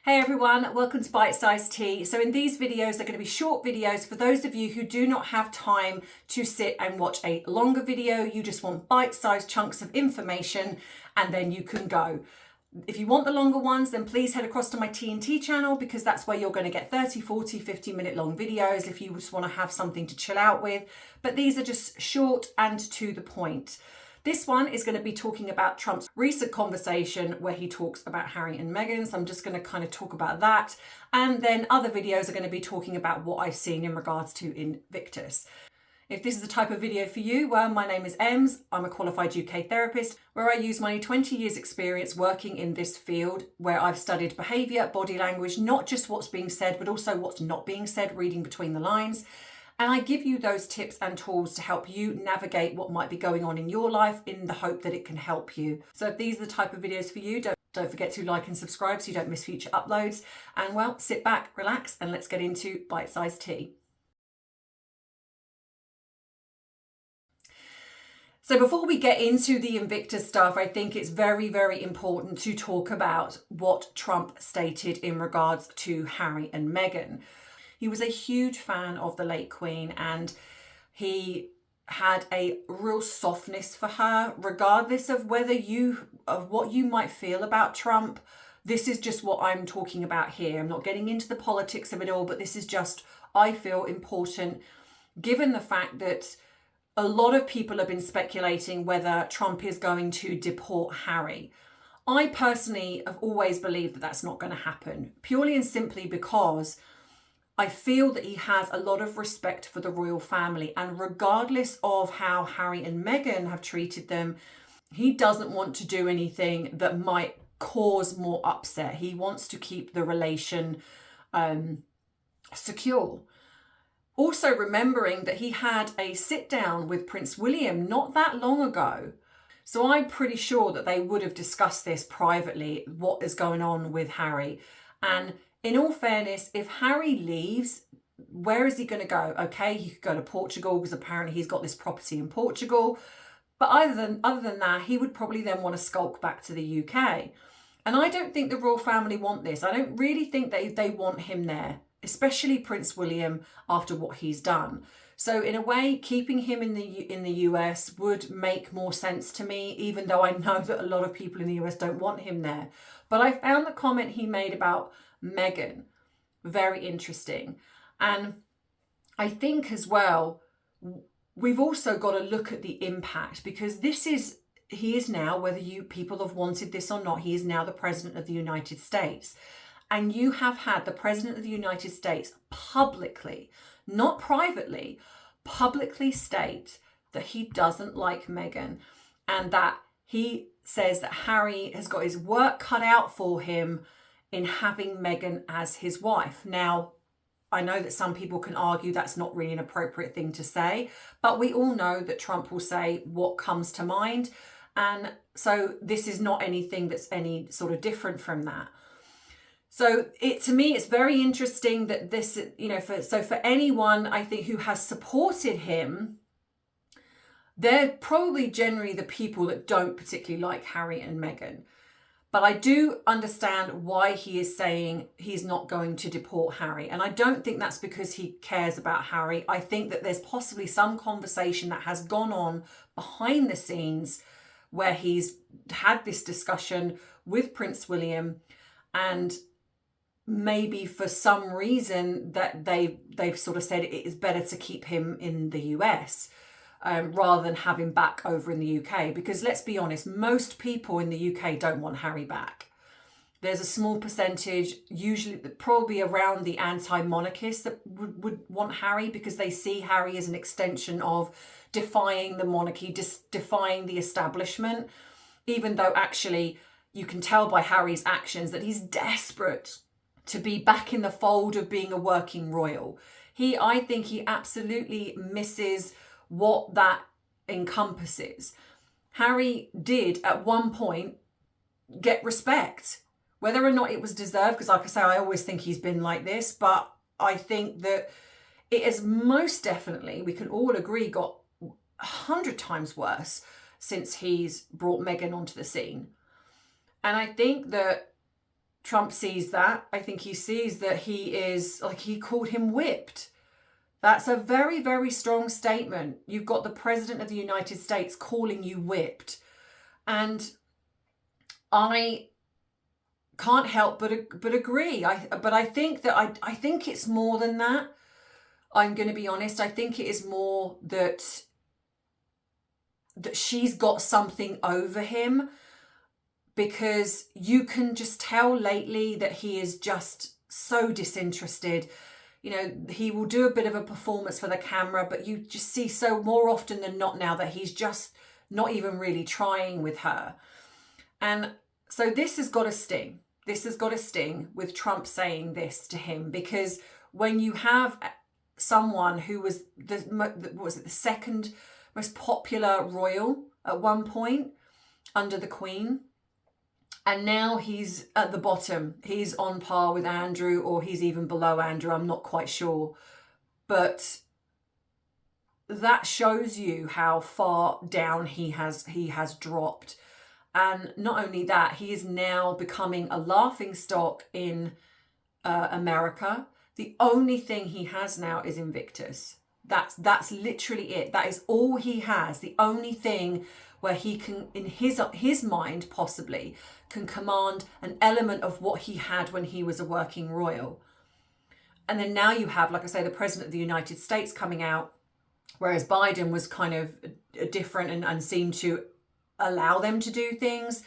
Hey everyone, welcome to Bitesize Tea. So in these videos, they're going to be short videos for those of you who do not have time to sit and watch a longer video. You just want bite-sized chunks of information and then you can go. If you want the longer ones, then please head across to my TandT channel because that's where you're going to get 30, 40, 50-minute long videos if you just want to have something to chill out with. But these are just short and to the point. This one is going to be talking about Trump's recent conversation where he talks about Harry and Meghan. So I'm just going to kind of talk about that. And then other videos are going to be talking about what I've seen in regards to Invictus. If this is the type of video for you, well, my name is Ems. I'm a qualified UK therapist where I use my 20 years experience working in this field where I've studied behaviour, body language, not just what's being said, but also what's not being said, reading between the lines. And I give you those tips and tools to help you navigate what might be going on in your life in the hope that it can help you. So if these are the type of videos for you, don't forget to like and subscribe so you don't miss future uploads. And well, sit back, relax, and let's get into bite-sized tea. So before we get into the Invictus stuff, I think it's very, very important to talk about what Trump stated in regards to Harry and Meghan. He was a huge fan of the late Queen and he had a real softness for her, regardless of what you might feel about Trump. This is just what I'm talking about here. I'm not getting into the politics of it all, but this is just, I feel, important given the fact that a lot of people have been speculating whether Trump is going to deport Harry. I personally have always believed that that's not going to happen, purely and simply because I feel that he has a lot of respect for the royal family, and regardless of how Harry and Meghan have treated them, he doesn't want to do anything that might cause more upset. He wants to keep the relation secure. Also remembering that he had a sit down with Prince William not that long ago. So I'm pretty sure that they would have discussed this privately, what is going on with Harry. And in all fairness, if Harry leaves, where is he going to go? Okay, he could go to Portugal because apparently he's got this property in Portugal. But other than that, he would probably then want to skulk back to the UK. And I don't think the royal family want this. I don't really think they want him there, especially Prince William after what he's done. So in a way, keeping him in the US would make more sense to me, even though I know that a lot of people in the US don't want him there. But I found the comment he made about Meghan very interesting. And I think as well, we've also got to look at the impact, because he is now, whether you people have wanted this or not, he is now the President of the United States. And you have had the President of the United States publicly, not privately, publicly state that he doesn't like Meghan and that he says that Harry has got his work cut out for him in having Meghan as his wife. Now, I know that some people can argue that's not really an appropriate thing to say, but we all know that Trump will say what comes to mind. And so this is not anything that's any sort of different from that. So to me, it's very interesting that this, for anyone, I think, who has supported him, they're probably generally the people that don't particularly like Harry and Meghan. But I do understand why he is saying he's not going to deport Harry. And I don't think that's because he cares about Harry. I think that there's possibly some conversation that has gone on behind the scenes where he's had this discussion with Prince William, and maybe for some reason that they've sort of said it is better to keep him in the US rather than have him back over in the UK. Because let's be honest, most people in the UK don't want Harry back. There's a small percentage, usually probably around the anti-monarchists, that would want Harry because they see Harry as an extension of defying the monarchy, defying the establishment, even though actually you can tell by Harry's actions that he's desperate to be back in the fold of being a working royal. I think he absolutely misses what that encompasses. Harry did at one point get respect, whether or not it was deserved, because like I say, I always think he's been like this, but I think that it is most definitely, we can all agree, got 100 times worse since he's brought Meghan onto the scene. And I think that Trump sees that. I think he sees that he is, like, he called him whipped. That's a very, very strong statement. You've got the President of the United States calling you whipped. And I can't help but agree. But I think that I think it's more than that. I'm going to be honest. I think it is more that she's got something over him, because you can just tell lately that he is just so disinterested. You know, he will do a bit of a performance for the camera, but you just see so more often than not now that he's just not even really trying with her. And so this has got to sting. This has got to sting with Trump saying this to him, because when you have someone who was the second most popular royal at one point under the Queen, and now he's at the bottom. He's on par with Andrew, or he's even below Andrew. I'm not quite sure. But that shows you how far down he has dropped. And not only that, he is now becoming a laughingstock in America. The only thing he has now is Invictus. That's literally it. That is all he has. The only thing where he can, in his mind possibly, can command an element of what he had when he was a working royal. And then now you have, like I say, the President of the United States coming out, whereas Biden was kind of different and seemed to allow them to do things.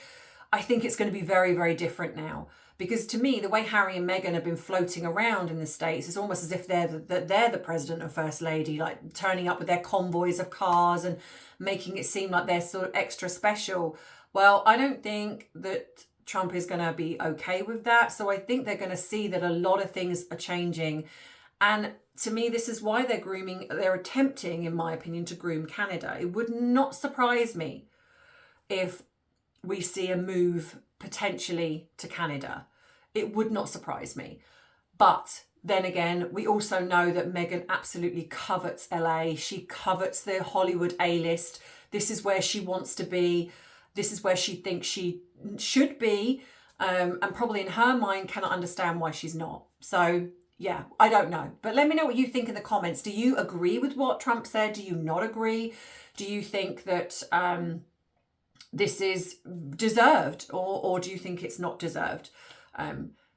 I think it's going to be very, very different now. Because to me, the way Harry and Meghan have been floating around in the States, it's almost as if they're the President and First Lady, like turning up with their convoys of cars and making it seem like they're sort of extra special. Well, I don't think that Trump is going to be okay with that. So I think they're going to see that a lot of things are changing. And to me, this is why they're attempting, in my opinion, to groom Canada. It would not surprise me if we see a move potentially to Canada. It would not surprise me. But then again, we also know that Meghan absolutely covets LA. She covets the Hollywood A-list. This is where she wants to be. This is where she thinks she should be. And probably in her mind cannot understand why she's not. So yeah, I don't know. But let me know what you think in the comments. Do you agree with what Trump said? Do you not agree? Do you think that this is deserved, or do you think it's not deserved?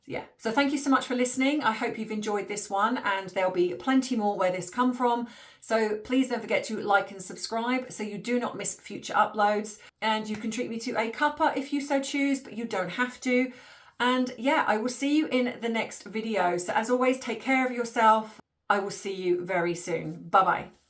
Yeah, so thank you so much for listening. I hope you've enjoyed this one, and there'll be plenty more where this come from. So please don't forget to like and subscribe so you do not miss future uploads. And you can treat me to a cuppa if you so choose, but you don't have to. And yeah, I will see you in the next video. So as always, take care of yourself. I will see you very soon. Bye-bye.